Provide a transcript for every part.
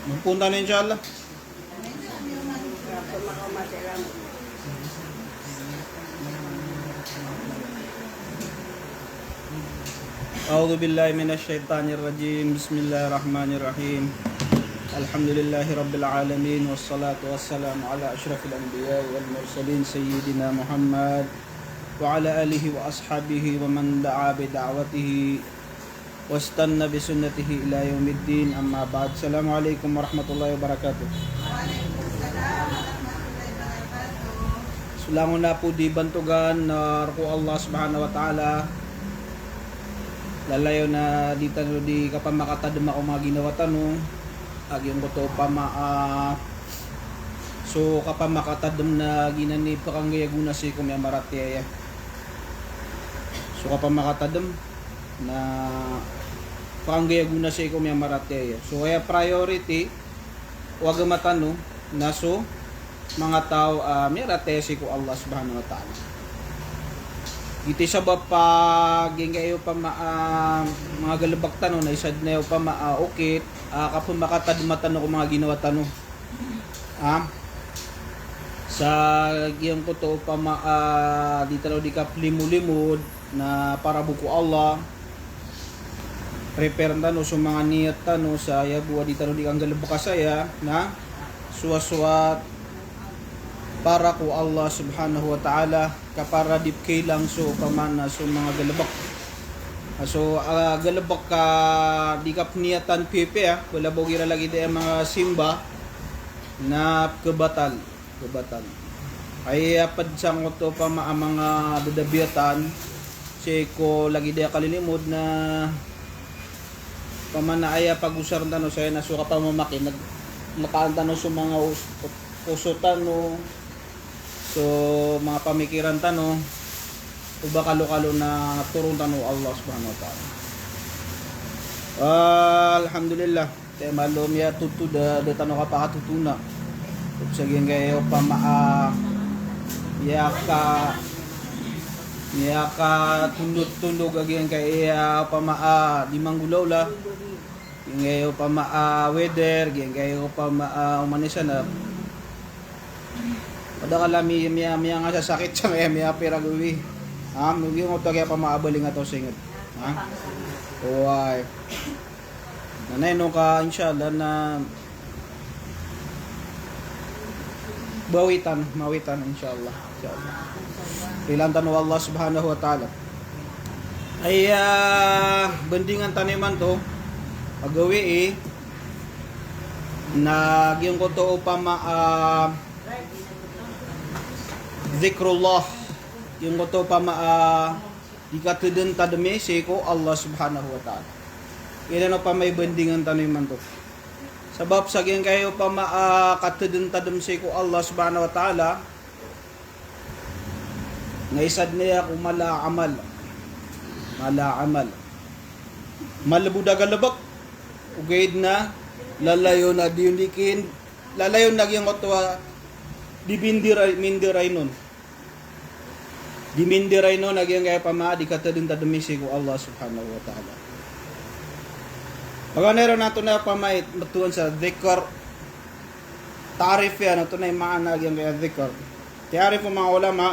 Magpunta na inshallah. A'udzu billahi minasy syaithanir rajim. Bismillahirrahmanirrahim. Alhamdulillahi rabbil alamin wassalatu wassalamu ala asyrafil anbiya'i wal mursalin sayyidina Muhammad wa ala alihi wa ashabihi wa man da'a bi da'watihi wastanna bi sunnatihi ila yaumiddin, amma ba'd. Assalamualaikum warahmatullahi wabarakatuh. Sulangon na po di bantugan na ko Allah subhanahu wa ta'ala lalayo na di tano di kapamakatadam ako mga ginawa tanong agyong ko to so kapamakatadam na ginani pakanggayaguna si kumya maratiya so kapamakatadam na pakanggayaguna si kumya maratiya so kaya priority wag matano na so mga tao miratiya si ko Allah subhanahu wa ta'ala. Iti sabab pa gingayo pa mga galabak tanong na isad na pa maukit kapag makatadmatan ko mga ginawa tanong sa giyang ko to pa di talo di ka limulimod na para buko Allah prepare tanong sa mga niyat tanong sa yabuwa di talo di kang galabak kasaya na suwaswat para ko Allah subhanahu wa ta'ala kapara dipkay lang so pamana so mga galabak so galabak ka di kap niyatan pepe wala bogira lagi de mga simba na kebatal ay padsang ko to pa mga dadabiatan si ko lagi de kalilimod na pamana ay pag-usar tano sa na so kapamamakin nakaanta no so mga usutan no. So mga pamikiran tano uba kalo-kalo na turun tano Allah subhanahu wa ta'ala. Alhamdulillah te malum ya tutu da tano ka pa katutuna saging kayo pa ya ka tundog agyan kaya pa di manggulaw la ngayo pa weather gyan kayo pa umanisan na pada kala miya nga sa sakit siya miya piragawi mugi mo to kaya pa maabaling ato singot oy nanay no ka inshallah na mawitan inshallah ilan tanu Allah subhanahu wa ta'ala ay bandingan taniman to agawi na gyung ko to pa zikrullah yung goto pa dikatudun tadami ko Allah subhanahu wa ta'ala. Yan pa may bandingan taniman to. Sabab saging kayo pa katudun tadam ko Allah subhanahu wa ta'ala ngaisad niya kung mala amal malabuda galabak ugaid na lalayo na diunikin lalayo na yung goto dimindiray nun nagyang kaya pama di katadun tadumisi ko Allah subhanahu wa ta'ala. Pagkanero nato na pamait matuan sa dhikr tarif yan nato na yung mga nagyang kaya dhikr tarif ang mga ulama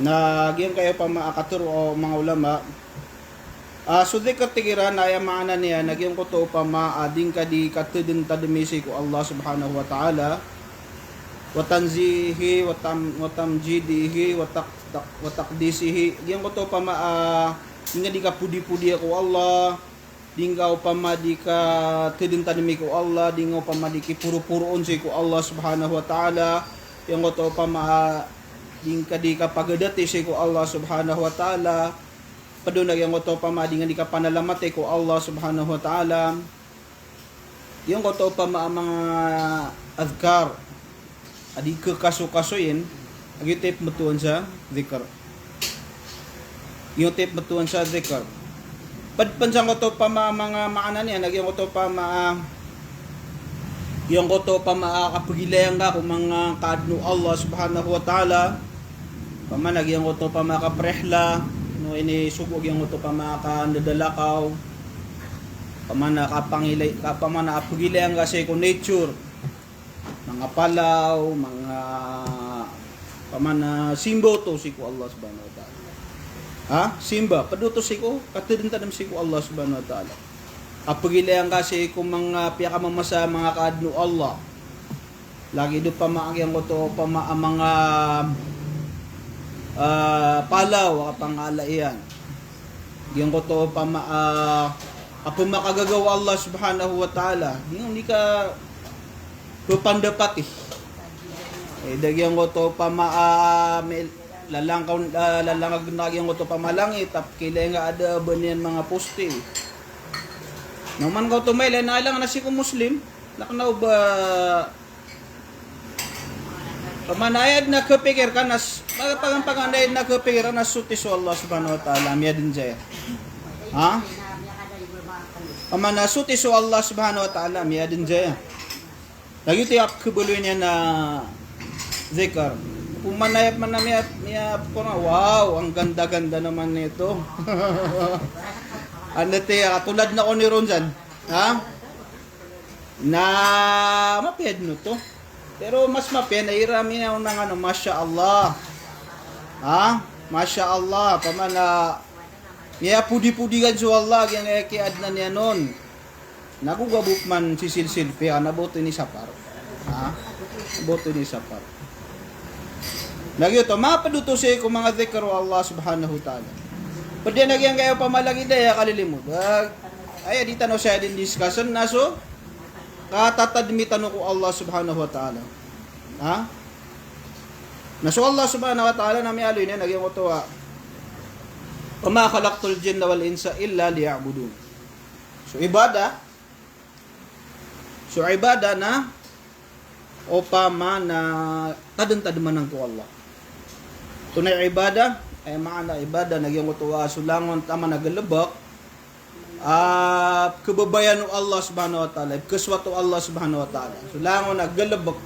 nagyang kaya pama akaturo o mga ulama so dhikr tigiran na yung maana niya nagyang kuto pama ading ka di katadun tadumisi ko Allah subhanahu wa ta'ala watanzihi watamjidihi wa taqdisihi diyan ko to pama nga di ka pudi-pudi ako Allah di nga upama di ka tidintanimi ko Allah di nga upama di ki puro-puroon si ko Allah subhanahu wa ta'ala yang ko to pama di ka pagadati si ko Allah subhanahu wa ta'ala padunag yang ko to pama di nga di ka panalamati ko Allah subhanahu wa ta'ala yung ko to pama mga azkar adi ke kaso-kasoyin agi tip metuan sa zikr yung tip metuan sa zikr padpansang ko to pa mga maana niya nagyang ko to pa yung ko to pa makakapagilayang ka kung mga kaadno Allah subhanahu wa ta'ala pamanag yung ko to pa makaprehla no ini sugog yung ko to pa makakandadalakaw pamana kapangilay kapamana apagilayang ka sa nature mga palaw, mga pamana simbo to si ko Allah subhanahu wa ta'ala. Ha? Simba, paduto si ko, katidintanam si ko Allah subhanahu wa ta'ala. Apagilayang kasi kung mga piyakamamasa mga kaadno Allah. Lagi do pamaagyan ko to mga palaw, kapangalayan. Diyan ko to apo makagagawa Allah subhanahu wa ta'ala. Hindi ka pandapat dagyan ko to lalangag nagyan ko to pamalangit tap kailangan nga ada banyan mga poste naman ko to may lang na si ko muslim nakanaw ba pamanayad na kapikir ka nas pagpagandayad na kapikir na suti so Allah subhanahu wa ta'ala miya din jaya ha pamanasuti so Allah subhanahu wa ta'ala miya din jaya lagi tiap kebeluin niya na zikr. Kung manayap man na miya ko na, wow, ang ganda-ganda naman nito. Ano tiya, katulad na ko ni Ronjan. Ha? Na mapiyad no to. Pero mas mapiyad, nairami na ng Masya Allah. Ha? Masya Allah. Pamana, miya pudi-pudigan so Allah, yung kiad na niya nun. Nagugabuk man si silsilpi, nabuto ni sapar. Ha? Nabuto ni sapar. Nagyo to mapaduto siya kung mga zikro Allah subhanahu wa ta'ala. Pwede nagyang kayo pamalagi daya kalilimod. Ay di tanong siya din discussion naso katatadmitan ko Allah subhanahu wa ta'ala. Ha? Naso Allah subhanahu wa ta'ala na may aloy niya nagyang ko to ma khalaqtul jinna wal insa illa liya'budun. So ibada na upama na tadantadmanan ko Allah. Tunay ibada ay maana ibada nagyang utuwa sulangon tama nagalabak kebabayan ng Allah subhanahu wa ta'ala kaswatu Allah subhanahu wa ta'ala sulangon nagalabak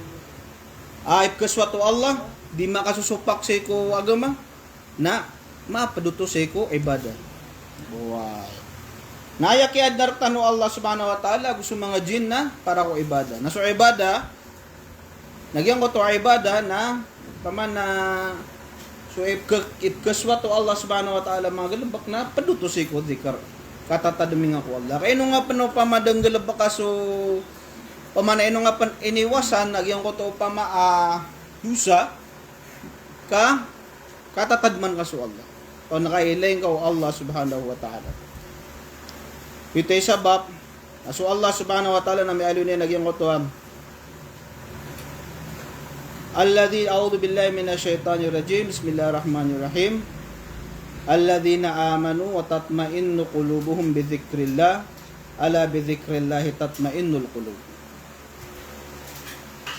kaswatu Allah di makasusupak sa ko agama na mapaduto sa ko ibada. Wow. Nayakiad dartano Allah subhanahu wa ta'ala gusto mga jin na para ko ibada. Naso ibada nagyang ko to ibada na paman na so if kaswatu Allah subhanahu wa ta'ala mga galabak na paduto si ko zikr katatadaming ako Allah kaya nung nga pano pamadang galabak ka so pamana ino nga iniwasan nagyang ko to dusa ka katatadman ka so Allah o nakailayin ka o Allah subhanahu wa ta'ala ito'y sabab so Allah subhanahu wa ta'ala na may alo niya nagyang ko to Alladhi a'udzu billahi minasyaitonir rajim. Bismillahirrahmanirrahim. Alladzina amanu wa tatma'innu qulubuhum bidzikrillah. Ala bidzikrillah tatma'innul qulub.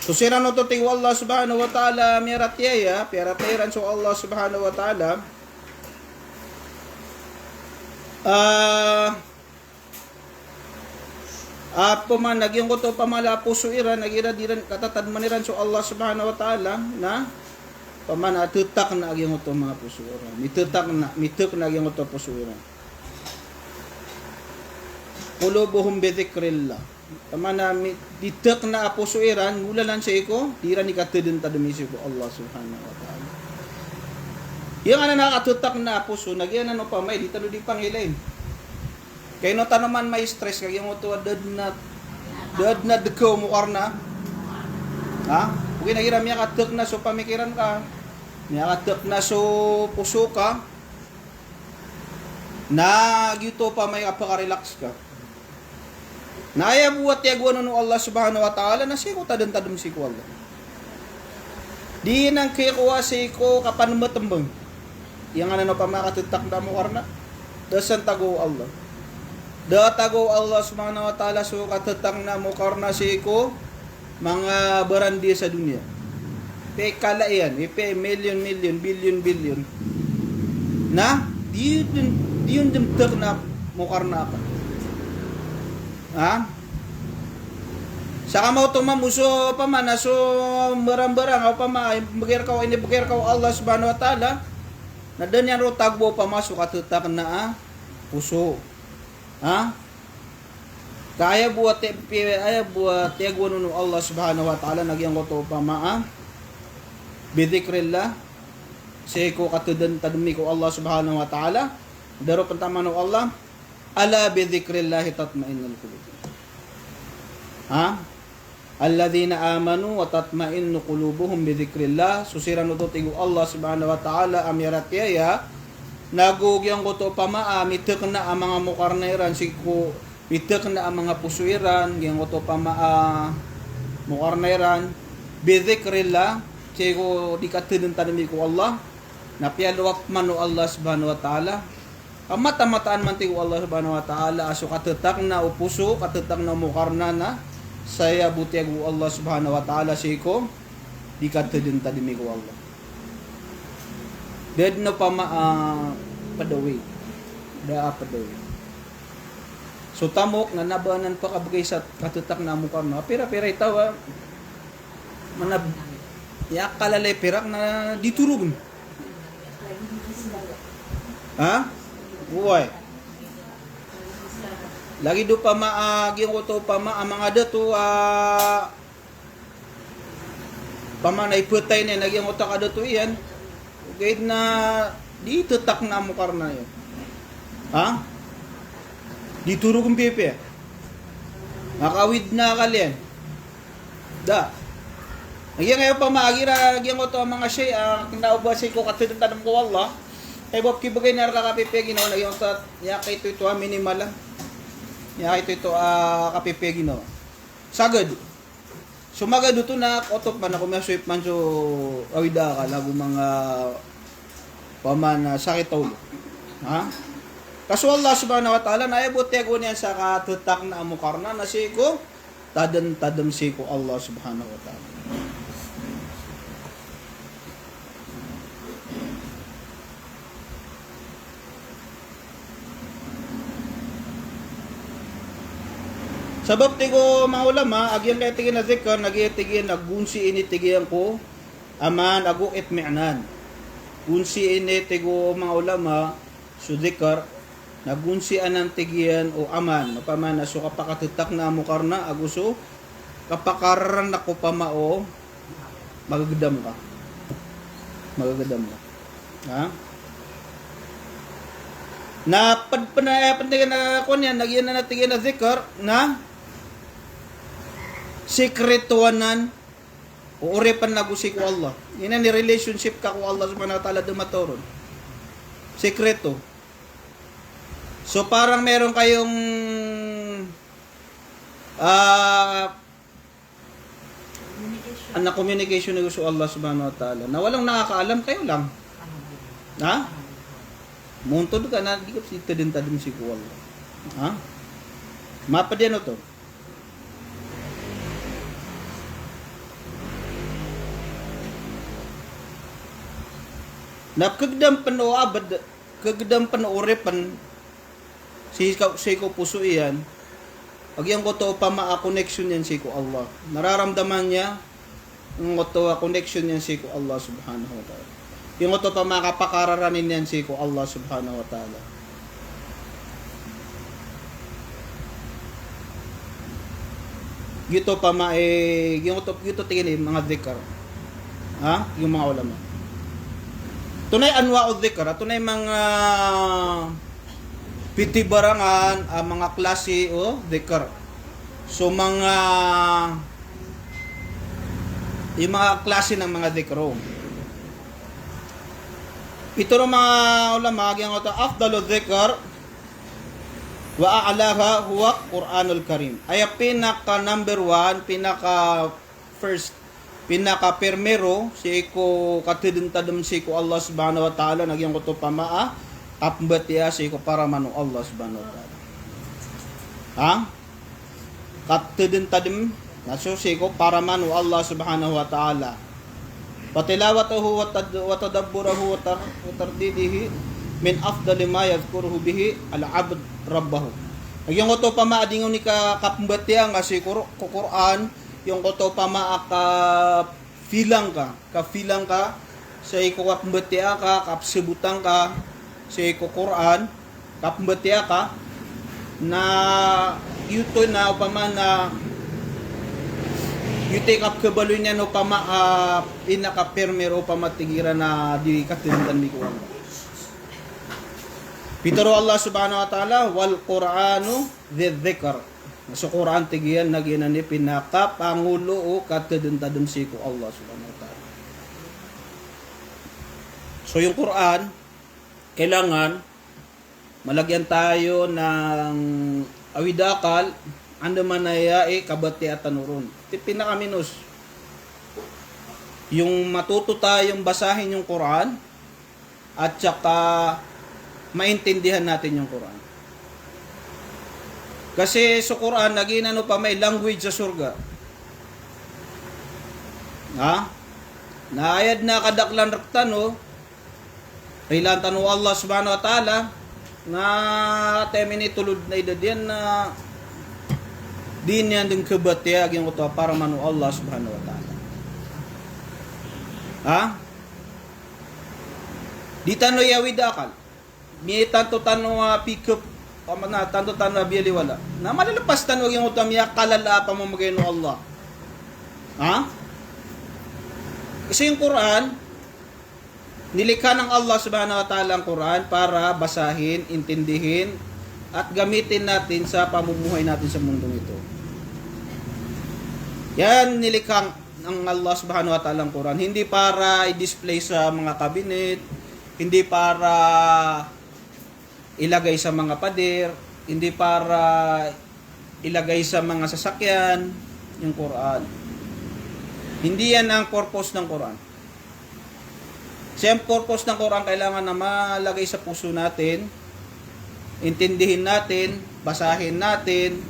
So sira no to ting Allah subhanahu wa ta'ala miratya piaratiran so Allah subhanahu wa ta'ala paman nagyang ko to pamala puso iran nagira diran katatadmaniran so Allah subhanahu wa ta'ala na paman atutak na agyang ko to mga puso iran mituk na agyang ko to puso iran qulubuhum bi dzikrillah paman na ditak na puso iran ngulalan sa iko diran ikatedin tademisi ko Allah subhanahu wa ta'ala yung nakatutak na puso nagyan ano pa may dito di pangilain kaya no tanaman may stress kaya mo to dad na dekaw mo karna ha ugi nagiram ya katek na so pamikiran ka Nakatak na so puso ka, na gito pa may apaka-relax ka. Naaya buhat yagwan no Allah subhanahu wa ta'ala na siko tadam siko Allah. Di nang kikuha siko kapan matembang. Yang ano pa makatutak na mo karna. Dasan tago Allah. Da tago Allah subhanahu wa ta'ala so katutak na mo karna siko mga barandi sa dunia. Pe kala yan, pe million, billion. Na di yun dimtak na mo karna ka. Ha? Saka mo tumamuso pa man so barang-barang o pa ma bagir ka Allah subhanahu wa ta'ala na danyan ro tagbo pa masuk atutak na puso. Ha? Kaya buat yagwan no Allah subhanahu wa ta'ala nagyang ko to pa ma bidhikrillah seko katudan tadmi ko Allah subhanahu wa ta'ala daro pantama no Allah ala bidhikrillah tatma'innul qulub. Ha? Alladhina amanu wa tatma'innu qulubuhum bidhikrillah. Susiran to tigo Allah subhanahu wa ta'ala amiratya nagugyang ko to pamaamitek na ang mga mukarnairan siku itek na ang mga pusuiran gyang ko to mukarnairan bidhikrillah siku dikatudun tanimi ko Allah napialuwak manu Allah subhanahu wa ta'ala. Kamata-mataan man tigo Allah subhanahu wa ta'ala aso katutak na upuso katutak na mukarna na saya butiagu Allah subhanahu wa ta'ala siko dikatudin tadimi ko Allah. Dead no pa padawi. Padawi. So tamok na nabanan pa kabagay sa katutak na mukarna. Pira-pira itawa manab ya kalalay pirak na diturog. Ha? Buhay. Lagi do pa maagi ko to pa ang mga dato pamanay putay na nagyang utak kada to iyan. Okay na di tutak na mo karna yun. Ha? Di turog ang pepe. Nakawid na kalyan. Da. Nagyang ngayon pa maagira nagyang ko to mga siya kinaubasay ko katutan ko Allah. Kay Bob kibagay na kakapipegi no nagyang sa yakay ito minimal lang. Yakay ito kapipegi no. Sagad. Sumagad ito na otok man ako maswip man so awida ka lagu mga paman sakit ulo. Ha? Kaso Allah subhanahu wa ta'ala naibot yago niya sa katutak na amukarna na siko tadam siko Allah subhanahu wa ta'ala. Sabab tigo mga ulama, agyan kay tigin na zikr, nagitigin, nagunsi ini tigiyan ko, aman, aguk itmi'nan. Gunsi ini tigo mga ulama, so zikr, nagunsi anang tigiyan o aman, mapamana, so kapakatutak na amukarna, aguso, kapakararan na ko pamao, magagadam ka. Magagadam ka. Ha? Na pantigan na ko niyan, nagyan na natigin na zikr, na sekretuanan o urepan na gusi ko Allah. Ina ni relationship ka ko Allah subhanahu wa ta'ala dumatoron. Sekreto. So parang meron kayong communication na gusto Allah subhanahu wa ta'ala. Na walang nakakaalam kayo lang. Ha? Muntod ka na, di ka din si ko Allah. Ha? Mapa din to. Napkagdam pan o abad, kagdam pan orepan, si ko puso iyan, agyang ko to connection yan si ko Allah. Nararamdaman niya, yung ko to connection yan si ko Allah subhanahu wa ta'ala. Yung ko to makapakararanin yan si ko Allah subhanahu wa ta'ala. Gito gito tingin mga dhikr. Ha? Yung mga ulama. Tunay anwa'ud dhikr, tunay mga pitibarangan, mga klase o dhikr. So yung mga klase ng mga dhikro. Ito ng mga ulama, ang ito, afdalu dhikr wa a'laha huwa Qur'anul Karim. Ay pinaka number 1, pinaka first, pinaka permero si ko katidentadum si ko Allah subhanahu wa ta'ala nagyang ko to pamaa apmbatiya si ko para manu Allah subhanahu wa ta'ala. Ha? Katidentadum naso si ko para manu Allah subhanahu wa ta'ala. Patilawatuhu wa tadabburahu wa tardidihi min afdali ma yadhkuruhu bihi al-'abd rabbahu. Yung ko to pamaadingon ni ka kapmbatiya nga si Quran, yung ko to pamaaka kafilang ka sa iko kapmbatiya ka, kapsibutan ka sa iko Quran, kapmbatiya ka na yuto na upama na yuti kap kabaloy niya no pama pinaka-permero pamatigira na di katindan mi ko. Pitaro Allah subhanahu wa ta'ala wal Qur'anu dzikr. So Quran tigiyan naginan ni pinaka pangulo o katidentadum si ko Allah subhanahu wa ta'ala. So yung Quran kailangan malagyan tayo ng awidakal ando manaya kabati at tanuron. Pinakaminus. Yung matuto tayong basahin yung Quran at saka maintindihan natin yung Quran. Kasi sa Quran naginano pa may language sa surga. Ha? Naayad na kadaklan raktano kailan tanu Allah subhanahu wa ta'ala na temini tulod na idadiyan na din yan din kabatiyag yung ito para manu Allah subhanahu wa ta'ala. Ha? Di tano yawid akal. May tanto tano pick up pamana tanto tano biyaliwala. Na malalapas tano yung ito miya kalala pa mo magayno Allah. Ha? Kasi yung Quran nilikha ng Allah subhanahu wa ta'ala ang Quran para basahin, intindihin at gamitin natin sa pamumuhay natin sa mundong ito. Yan nilikha ng Allah subhanahu wa ta'ala ang Quran. Hindi para i-display sa mga cabinet, hindi para ilagay sa mga pader, hindi para ilagay sa mga sasakyan, yung Quran. Hindi yan ang purpose ng Quran. Kasi ang purpose ng Quran kailangan na malagay sa puso natin, intindihin natin, basahin natin.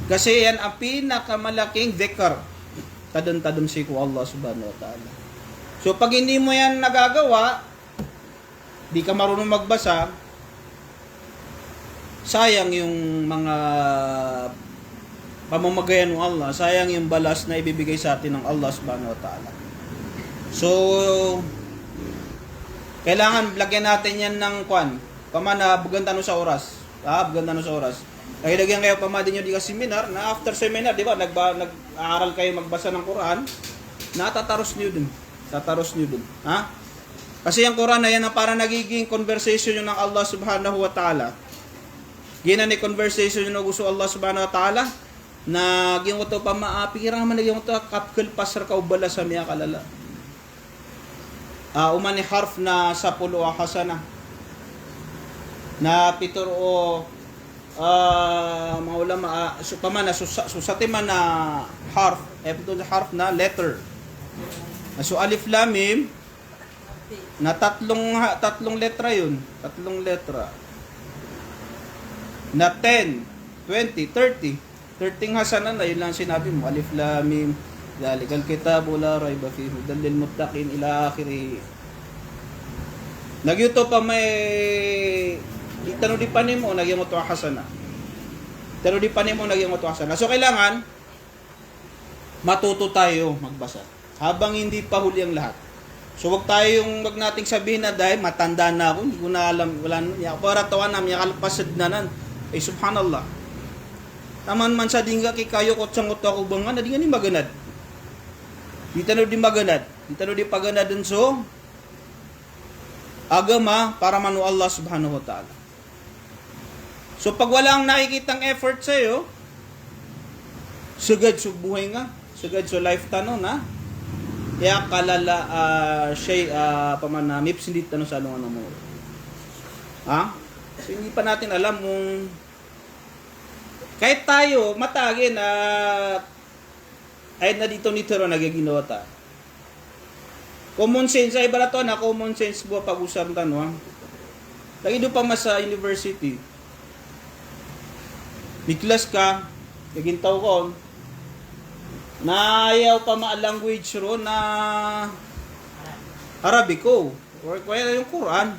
Kasi yan ang pinakamalaking dhikr. Tadun-tadun si ko Allah subhanahu wa ta'ala. So pag hindi mo yan nagagawa, di ka marunong magbasa, sayang yung mga pamamagayan ng Allah, sayang yung balas na ibibigay sa atin ng Allah subhanahu wa ta'ala. So kailangan lagyan natin yan ng kwan. Pamana, buganda no sa oras. Buganda no sa oras. Lagyan kayo pamadin nyo di ka seminar, na after seminar, di ba, nag-aaral kayo magbasa ng Quran, natataros nyo dun. Tataros nyo dun. Ha? Kasi yung Quran na yan na parang nagiging conversation yun ng Allah subhanahu wa ta'ala. Gina ni conversation yun ng gusto Allah subhanahu wa ta'ala, na yung ito pa maapikirang man yung ito, kapkal pasar ka ubala sa miya kalala. Umani harf na sa pulo hasana. Na pitor o mga ulama so pamana susatiman na harf harf na letter so alif lam mim na tatlong letra yun, tatlong letra na 10 20 30 hasanan na yun lang sinabi mo, alif lam mim zalikal kitabu la rayba fihi hudan lil muttaqin ila akhirih. Nagyuto pa may tano di panim mo nagyang mo to hasana. Tano di panim mo nagyang mo to hasana. So kailangan matuto tayo magbasa habang hindi pa huli ang lahat. So wag nating sabihin na dahil matanda na ako, hindi ko na alam, wala niya. Para tawan na miya kalpasad na nan. Ay subhanallah. Taman man sa dingga kay kayo ko sangot ako bangan, di nga ni maganad. Di tano di maganad. Di tano di paganad dun so agama para manu Allah subhanahu wa ta'ala. So pag walang nakikitang effort sa iyo, sugad sa buhay nga, sugad sa life tano na, Ya kalala shay pamana mipsindit ano sa ano mo. Ha? So hindi pa natin alam kung kahit tayo matagi na ay na dito nito ro nagaginota. Common sense ay barato na common sense bo pag-usap tanwa. Lagi do pa mas sa university. Miklas ka, kagintaw ko na ayaw pa ma-language ro na Arabiko or kaya yung Quran.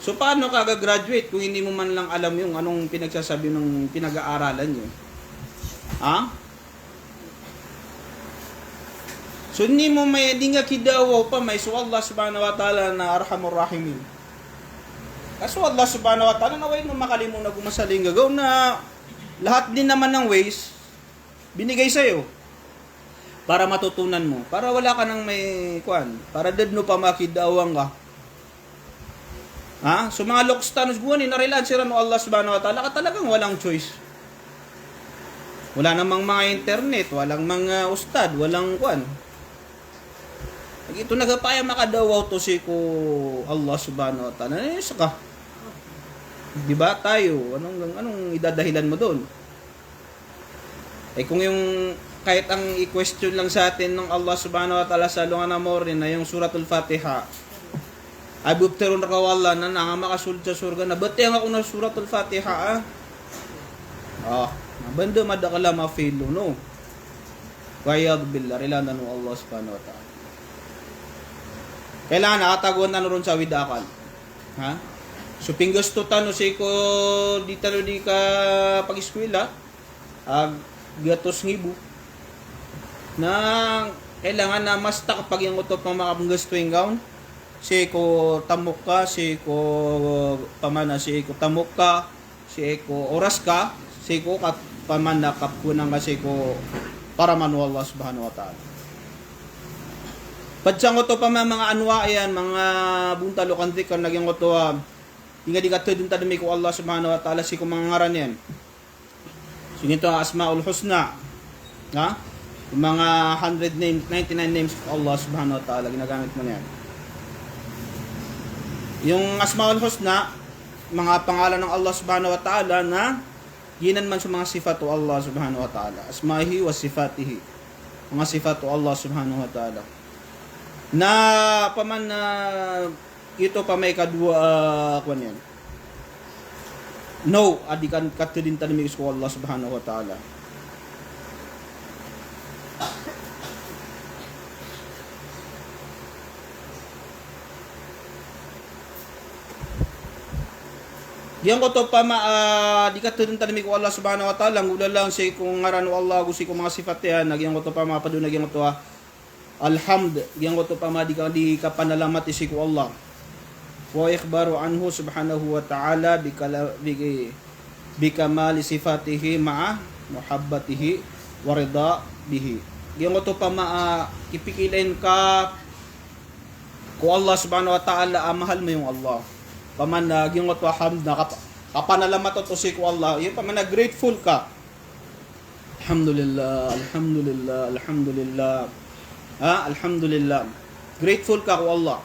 So paano ka gagraduate kung hindi mo man lang alam yung anong pinagsasabi ng pinag-aaralan nyo? Ha? So hindi mo may di nga kidawaw pa may so Allah subhanahu wa ta'ala na arhamur rahimin. Kaso Allah subhanahu wa ta'ala naway mo makalimong na gumasaling gagaw na lahat din naman ng ways binigay sa'yo para matutunan mo. Para wala ka nang may kuan. Para dad no pa makidawang ka. Ha? So mga lokstanos guwanin na relan sila no Allah subhanahu wa ta'ala ka talagang walang choice. Wala namang mga internet, walang mga ustad, walang kuan. Ito nagapaya makadawaw to si ko Allah subhanahu wa ta'ala. Saka. Diba tayo? Anong idadahilan mo doon? Kung yung kahit ang i-question lang sa atin ng Allah subhanahu wa ta'ala sa lungan na morin na yung suratul Fatiha ay bupteron na kawala na makasulod sa surga na ba't yung ako na suratul Fatiha banda madakala ma-failo no kaya billah rilanan ng Allah subhanahu wa ta'ala kailangan nakataguan na ron sa widakal ha? So pinggas to tano si ko di talo di ka pag-eskwela gatos ngibu na kailangan na mas kapag yung utop ng mga panggastuing gown si ko tamok ka si ko pamana si ko tamok ka si ko oras ka si ko pamana kapkunang ka si ko para manu Allah subhanahu wa ta'ala padsang utop pa mga anwa yan mga buntalo kantik kan naging utop di ka tudun tadami ko Allah subhanahu wa ta'ala si ko mga ngaran yan. So ito Asmaul Husna. Ha? Yung mga 100 names, 99 names of Allah subhanahu wa ta'ala, ginagamit mo na yan. Yung Asmaul Husna, mga pangalan ng Allah subhanahu wa ta'ala na ginan man sa mga sifatu Allah subhanahu wa ta'ala. Asmahi wa sifatihi. Mga sifatu Allah subhanahu wa ta'ala. Na paman na ito pa may kadua kwan yan. No, adikan katudin tanimig ko Allah subhanahu wa ta'ala. Diyan ko to pa di katudin tanimig ko Allah subhanahu wa ta'ala. Ngula lang si kung ngaran Allah gusi ko mga sifat yan. Nagyan ko to pa mapadunag yan ko to alhamd. Diyan ko to pa di ka panalamat isi ko Allah. Wa ikhbaru anhu subhanahu wa ta'ala bikamali sifatihi ma'a muhabbatihi wa rida bihi. Yung to pa ipikilain ka ko Allah subhanahu wa ta'ala mahal mo yung Allah. Paman yung to hamd na kapanalamat to si ko Allah. Yung paman grateful ka. Alhamdulillah, alhamdulillah, alhamdulillah. Alhamdulillah. Grateful ka ko Allah.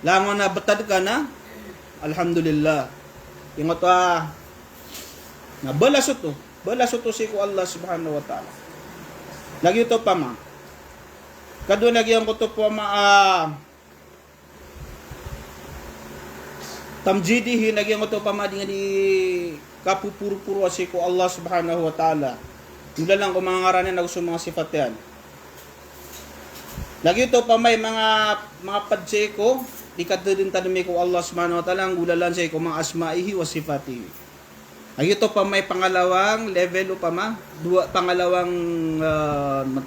Langon na batad ka na alhamdulillah yung ito na balasot to si ko Allah subhanahu wa ta'ala lagi ito pa ma kado lagi ko to po tamjidihi lagi ko to pa ma di kapupuro-puro si ko Allah subhanahu wa ta'ala mula lang kung mga ngaranin na gusto mga sifat yan. Lagi ito pa may mga padse ko, ikatudin tanumi ko Allah subhanahu wa ta'ala, ang gulalan sa ko mga asma'ihi wa sifatihi. Lagi ito pa may pangalawang level o pa pangalawang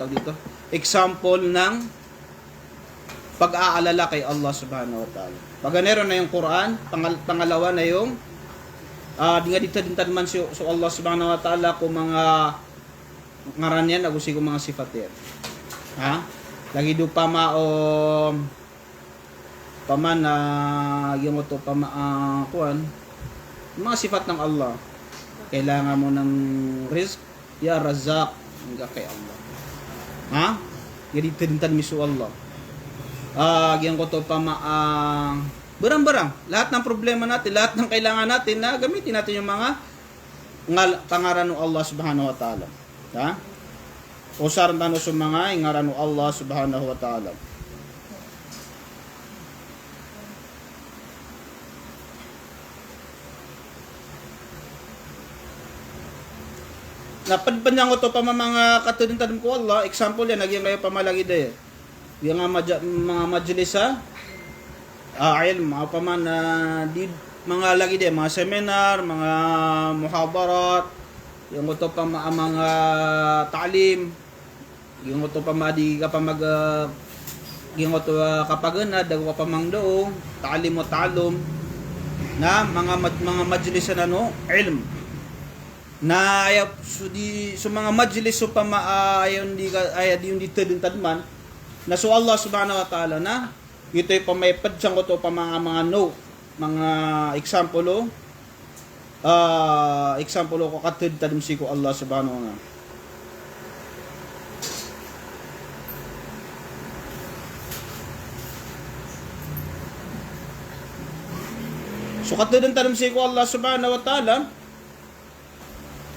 dito, example ng pag-aalala kay Allah subhanahu wa ta'ala. Pag meron na yung Quran, pangalawa na yung di nga dito din tanman so Allah subhanahu wa ta'ala kung mga ngaran yan, agusi ko mga sifat yan. Ha? Lagi do pa paman na yung to kuan mga sifat ng Allah. Kailangan mo ng rizq, Ya Razak, hangga kay Allah. Ha? Jadi tintan misu Allah. Yang ko to barang-barang, lahat ng problema natin, lahat ng kailangan natin na gamitin natin yung mga pangaran ng Allah subhanahu wa ta'ala. Ha? Usaran tayo sa mga ngaran ng Allah subhanahu wa ta'ala. Napadbanyan ko to pa mga katulad ko Allah, example yan, nagyang kayo pamalagi dahil. Yung mga majlisa, ilm, mga paman na mga lagi din, mga seminar, mga muhabarat, yung ko to pa mga ta'lim, yung ko to pa di ka pa yung ko to kapagana, dago ka pa mang doong, ta'lim o ta'lum, na mga majlisa na no, ilm. Na ayaw so mga majlis so pa ayaw di yung dito din tadman na so Allah subhanahu wa ta'ala na ito'y pamaypad siyang ko to pa mga no mga example ko katid tadim si ko Allah subhanahu wa ta'ala. So katid tadim si ko Allah subhanahu wa ta'ala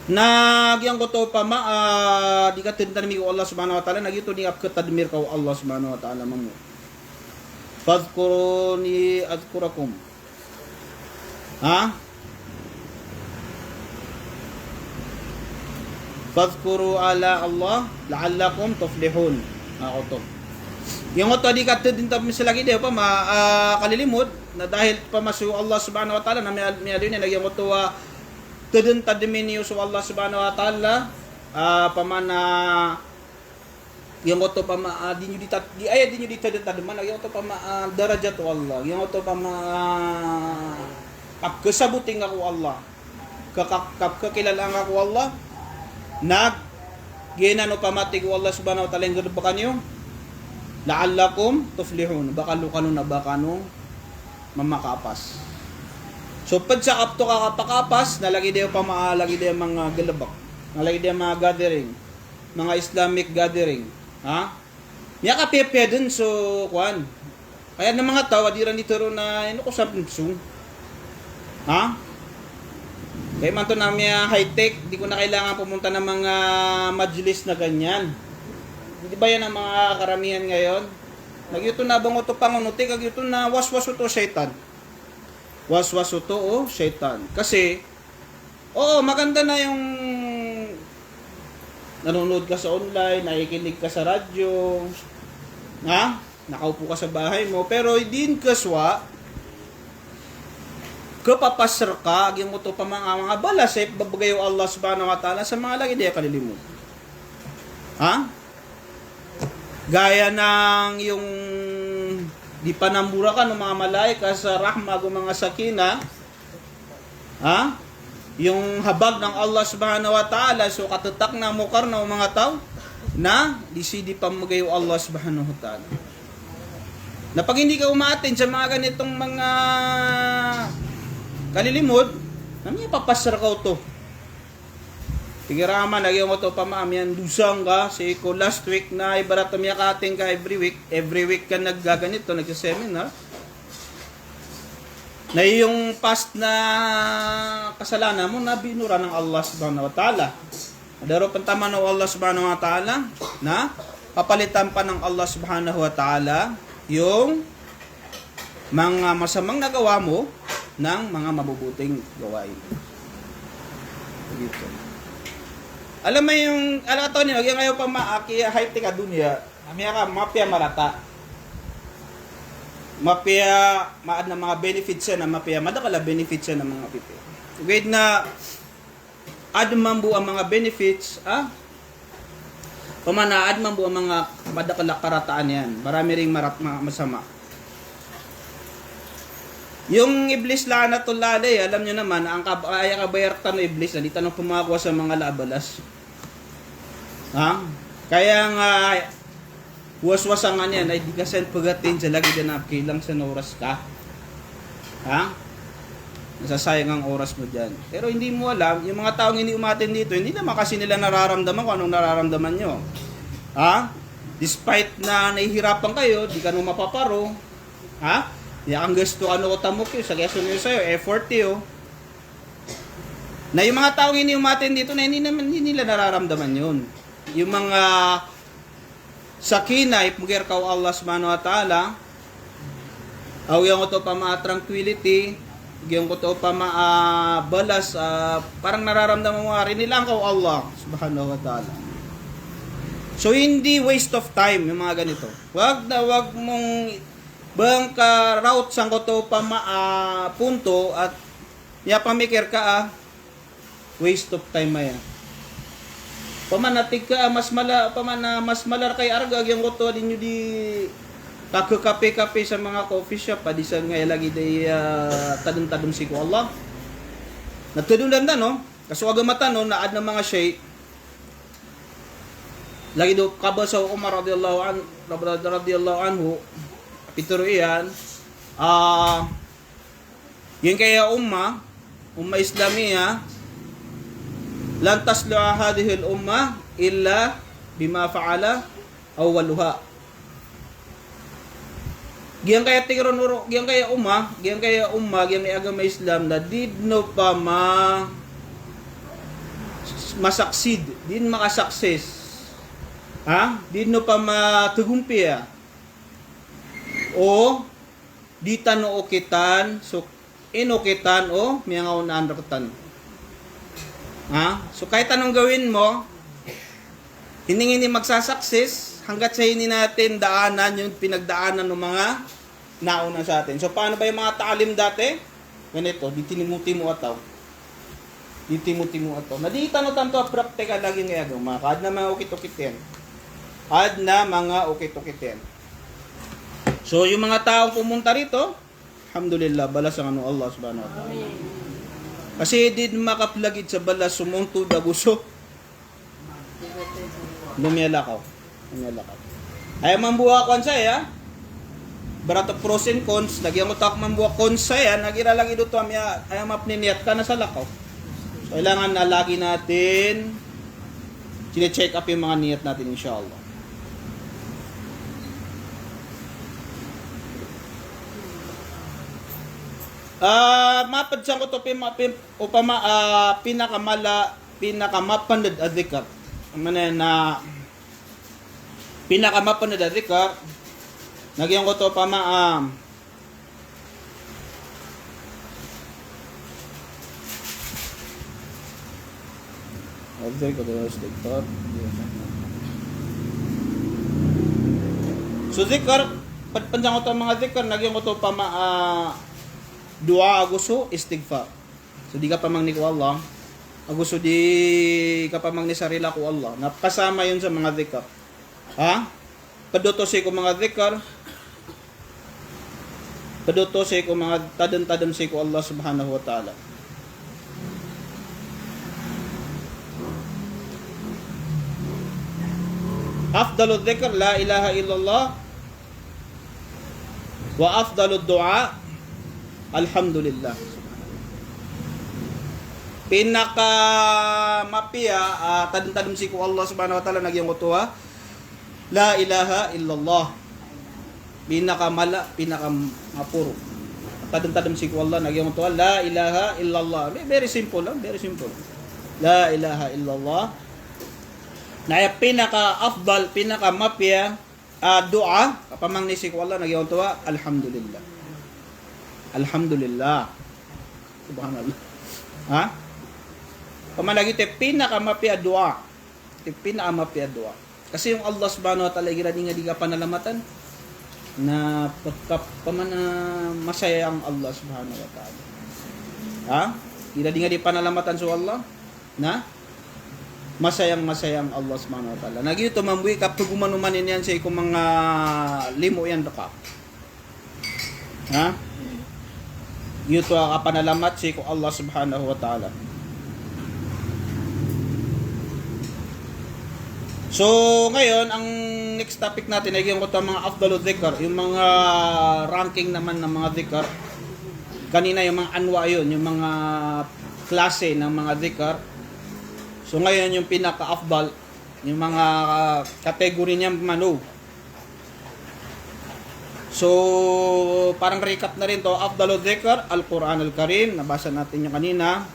nagyang ko to pa di ka tintanmi ko Allah subhanahu wa ta'ala nagyito ni apkat tadmir ko Allah subhanahu wa ta'ala mamu fadhkuruni adhkurakum fadhkuru ala Allah la'allakum tuflihun ako to yung to di ka tintanmi sila gide pa kalilimod na dahil pamasu Allah subhanahu wa ta'ala na may alin nagyang ko to tudun tadmini so Allah subhanahu wa ta'ala pamana yung to pama di nyo dito tadman yung to pama darajat to Allah yung to pama kapkasabuting ako Allah kapkakilalang ako Allah ginano pamati ko Allah subhanahu wa ta'ala yung ba kanyo la'allakum tuflihun baka no mamakapas. So pag sa kapto kakapakapas, nalagi din pa maalagi din mga galabak. Nalagi din mga gathering, mga Islamic gathering. Ha? Niya ka pepe dun so kuan. Kaya ng mga tao adiran dito ro na ko sabi sung. Ha? Kaya man to na high tech, di ko na kailangan pumunta ng mga majlis na ganyan. Di ba yan ang mga karamihan ngayon? Nagyuto na bango to pangunuti, nagyuto na waswas to shaitan. Waswas ito shaitan. Kasi, maganda na yung nanonood ka sa online, nakikinig ka sa radyo, nakaupo ka sa bahay mo, pero din kaswa, kapapasar ka, yung mo ito pa mga balas, babagayo Allah subhanahu wa ta'ala sa mga lagi diya kalilimod. Gaya ng yung di panambura ka ng mga malaika sa rahma o mga sakina, yung habag ng Allah subhanahu wa ta'ala, so katatak na mukar na mga tao, na di pamagayo Allah subhanahu wa ta'ala. Na pag hindi ka umaatin sa mga ganitong mga kalilimod, namiya papasar ka to. Tigiraman, nagyang mo to pamamyan, dusang ka, si ko last week na ibarat umiyak ating ka every week ka naggaganito, nagsaseminar. Na yung past na kasalanan mo, na binura ng Allah subhanahu wa ta'ala. Adaro pantaman ng Allah subhanahu wa ta'ala, na papalitan pa ng Allah subhanahu wa ta'ala, yung mga masamang nagawa mo, ng mga mabubuting gawain. Dito. Alam mo yung, to niyo, yung ngayon pa high tech dunya, amya ka, mapya marata. Mapya, maad na mga benefits yan, mapya, madakala benefits yan ng mga people. Wait na, admambu ang mga benefits, pamana, admambu ang mga madakala karataan yan. Marami ring masama. Yung iblis lanatulali, alam nyo naman, ang kaya kabayartan ng iblis, dito nang pumakuha sa mga labalas. Kaya nga, waswasan nga niyan, ay di ka send pagatin sa lagi din kilang sa oras ka. Nasasayang ang oras mo dyan. Pero hindi mo alam, yung mga taong hindi umatin dito, hindi naman kasi nila nararamdaman kung anong nararamdaman nyo. Ha? Despite na nahihirapan kayo, di ka nung mapaparo. Ha? Di ang gusto ano ko tamok yun, sa gesto nyo sa'yo, effort yun. Na yung mga taong hindi umatin dito, na hindi nila nararamdaman yun. Yung mga sakinay, pugir ka Allah subhanahu wa ta'ala, awiyan ko to pa tranquility, yung ko to pa balas, parang nararamdaman mo rin nilang ka Allah subhanahu wa ta'ala. So hindi waste of time yung mga ganito. Wag mong bang ka route sang ko to pa punto at pamikir ka waste of time maya. Pamanatig ka mas malar kay argag yung ko to dinyo di kape sa mga coffee shop padisan nga lagi day tadum si ko Allah. Natudong danda no. Kaso agamata no naad ng mga shay. Lagi do kabal sa Umar radhiyallahu anhu pituro iyan yun kaya umma Islamiyah lan taslu hadhihi al-umma illa bima fa'ala awwaluha. Giyan kaya tigron uro, giyan kaya agama Islam na did no pa masaksid, din makasukses. Ha? Did no pa matugumpiya. O di tano okitan, so inokitan o miyangaw na anraktan. Ha? So kahit anong gawin mo, hindi magsasukses hanggat sa hindi natin daanan yung pinagdaanan ng mga nauna sa atin. So paano ba yung mga taalim dati? Ganito, di tinimuti mo ataw. Nadita no tanto praktika lagi ngayon mga kad na mga ukit-ukitin. So yung mga taong pumunta rito, alhamdulillah, balas ang Allah subhanahu wa ta'ala. Kasi di makaplagid sa balas sumunto daguso. Lumiyalakaw. Ay mambuha kon saya. Barato pros and cons, lagyan mo tak mambuha cons saya, nagiralagi dito amya ay mapniniyat ka na sa lakaw. So kailangan na lagi natin sine-check up yung mga niyat natin inshallah. Mapadsan ko to pinakamapandad adhikar. Na pinakamapandad adhikar. Nagyan ko to So zikar, panjang ko to mga zikar, nagyan ko to dua aguso istighfar. So di ka pamang ni ko Allah. Aguso di ka pamang ni sarila ko Allah. Napasama yun sa mga zikar. Ha? Padutosi ko mga zikar. Padutosi ko mga tadam si ko Allah subhanahu wa ta'ala. Afdalul dzikr la ilaha illallah wa afdalud du'a alhamdulillah. Pinaka mapia tadam si ko Allah subhanahu wa ta'ala nagyang kutuwa la ilaha illallah. Pinaka mapuro tadam si ko Allah nagyang kutuwa la ilaha illallah. Very simple lang, very simple. La ilaha illallah. Na pinaka afdal, pinaka mapia dua kapamang ni si ko Allah nagyang kutuwa alhamdulillah. Alhamdulillah. Subhanallah. Ha? Pamalagi te pinakamapia dua. Te pinakamapia dua. Kasi yung Allah subhanahu wa ta'ala girani nga di ka panalamatan na pagkapamana masaya ang Allah subhanahu wa ta'ala. Ha? Girani nga di panalamatan so Allah na masayang Allah subhanahu wa ta'ala. Nagyo mambuhi kapag gumanumanin yan sa ikong mga limo yan ka. Ha? Yuto ka panalamat si ko Allah subhanahu wa ta'ala. So, ngayon, ang next topic natin ay yung mga afdalul dhikr, yung mga ranking naman ng mga dhikr. Kanina yung mga anwa yun, yung mga klase ng mga dhikr. So ngayon yung pinaka-afdal, yung mga category niya mano. So parang recap na rin to. Afdalul dhikr, Al-Quran Al-Karim. Nabasa natin yung kanina.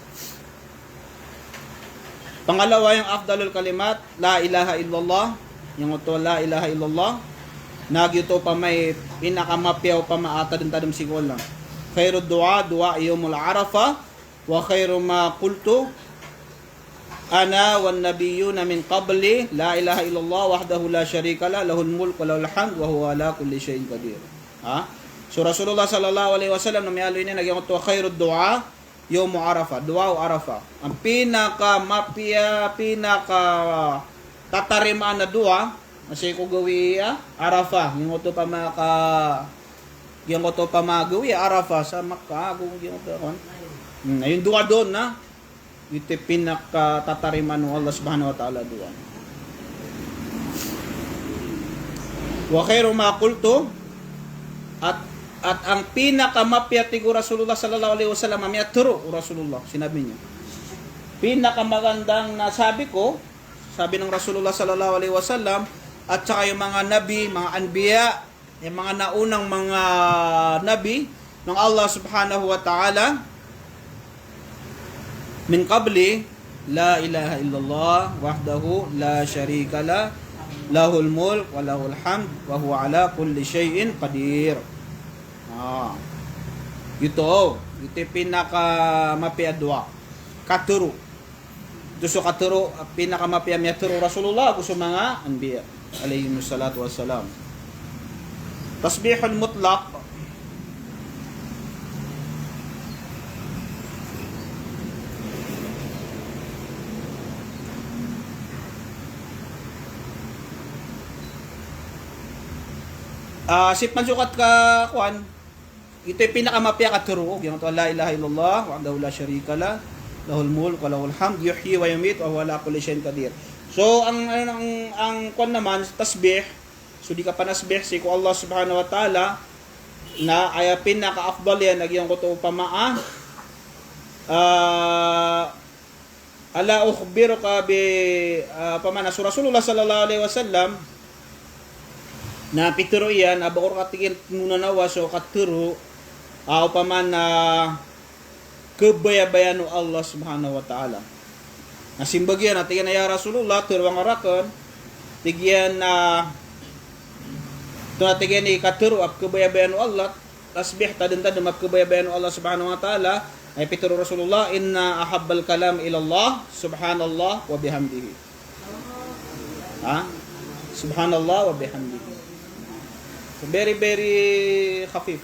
Pangalawa yung afdalul kalimat, La ilaha illallah. Yung ito, La ilaha illallah. Nagyuto pa may pinakamapyaw pa maatadin-tadam sigol lang. Khairu dua, dua yawmul arafa. Wa khairu ma qultu ana wan nabiyyuna min qabli. La ilaha illallah wahdahu la syarika la lahul mulk wa lahul hamd wa huwa ala kulli syai'in qadir. Ha? So Rasulullah sallallahu alaihi wasallam na mayalo ini nagyang to khairu dua yawm arafa, dua arafa. Ang pinaka tatarimaan na dua kasi ko gawi arafa, yung to pa yung to pa magawi arafa sa Makkah kung yung to kon. Ayun dua doon na ito pinaka tatarimaan ng Allah subhanahu wa ta'ala dua. Wa khairu ma qultu at ang pinakamapyat ni Rasulullah sallallahu alaihi wasallam amyatro Rasulullah sinabi niya. Pinakamagandang nasabi ko, sabi ng Rasulullah sallallahu alaihi wasallam, at saka yung mga nabi, mga anbiya, yung mga naunang mga nabi ng Allah subhanahu wa ta'ala min qabli, la ilaha illallah wahdahu la syarika la lahul mulk wa lahul hamd wa huwa ala kulli syai'in qadir. Ito pinaka mapiadwa katuro. Ito so katuro pinaka mapiamyaturo Rasulullah ko sa mga anbiya alayhi salatu wassalam. Tasbihul mutlaq, sip mansukat ka kuan. Ito yung pinakamapya katurog. Yung ito, La ilaha illallah, wa'adahu la syarika la, lahul mulk wa lahul hamd, yuhyi wa yumit, wa huwa ala kulli syai'in qadir. So, ang kuan naman, tasbih, so di ka pa nasbih, si ko Allah subhanahu wa ta'ala, na ay pinaka-afdal yan, nagyang ko ito pamaa, ala ukhbiruka bi, pamana, so Rasulullah sallallahu alaihi wasallam, na pituro iyan, abakor katigin muna nawa, so katuro, upaman na kebayabayan ng Allah subhanahu wa ta'ala. Nasimbagyan na tigyan na ya Rasulullah, turuang arakon, tigyan na ito na tigyan ni katuro, ap kebayabayan ng Allah, tasbih tadin-tadin, ap kebayabayan ng Allah subhanahu wa ta'ala, ay pituro Rasulullah, inna ahabbal kalam ilallah, subhanallah wa bihamdihi. Subhanallah wa bihamdihi. So very, very khafif.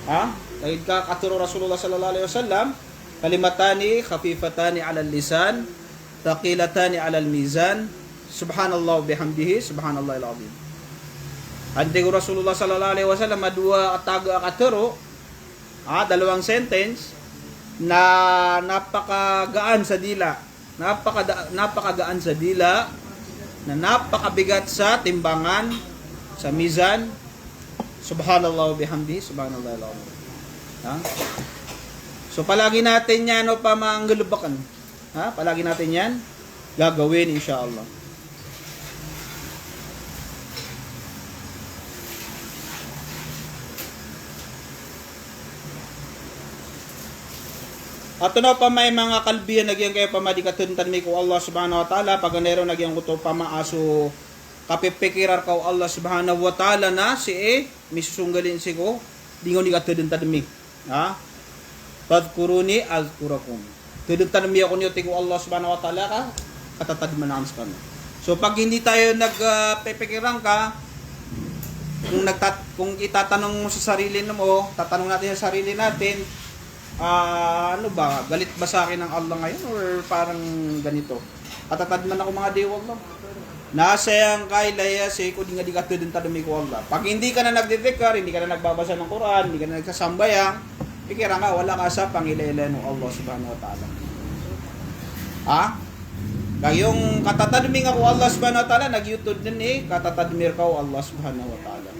Kahit ka katuro Rasulullah sallallahu alaihi wasallam, kalimatani khafifatani ala lisan, taqilatani ala mizan, subhanallah bihamdihi, subhanallahil azim. Ante ko Rasulullah sallallahu alaihi wasallam madua ataga katuro, dalawang sentence na napakagaan sa dila, napakagaan sa dila, na napakabigat sa timbangan, sa mizan. Subhanallah bihamdihi, subhanallahil azim. So palagi natin yan pa manggulubakan. Palagi natin yan gagawin insyaallah. At na pa may mga kalbiyan nagyang kayo pamadikatuntan mi ko Allah subhanahu wa ta'ala pag nero nagyang kuto pamaaso kapipikirar ka Allah subhanahu wa ta'ala na misusunggalin si ko dingon ni katuduntan mi. Fadhkuruni azkurakum. Tuduntan mi ako niyo ti ko Allah subhanahu wa ta'ala ka katatad man ang sa kanya. So pag hindi tayo nagpipikiran ka, kung itatanong mo sa sarili mo, tatanong natin sa sarili natin, ano ba, galit ba sa akin ng Allah ngayon or parang ganito? Katatad man ako mga dewa Allah. Nasayang kailaya sa iko di nga di ka tudun tadumi ko Allah. Pag hindi ka na nagdidikar, hindi ka na nagbabasa ng Quran, hindi ka na nagsasambayang, pikiran ka, wala ka sa pangilayla ng Allah subhanahu wa ta'ala. Kayong katatadumi nga ko Allah subhanahu wa ta'ala, nag-YouTube din katatadmir ka Allah subhanahu wa ta'ala.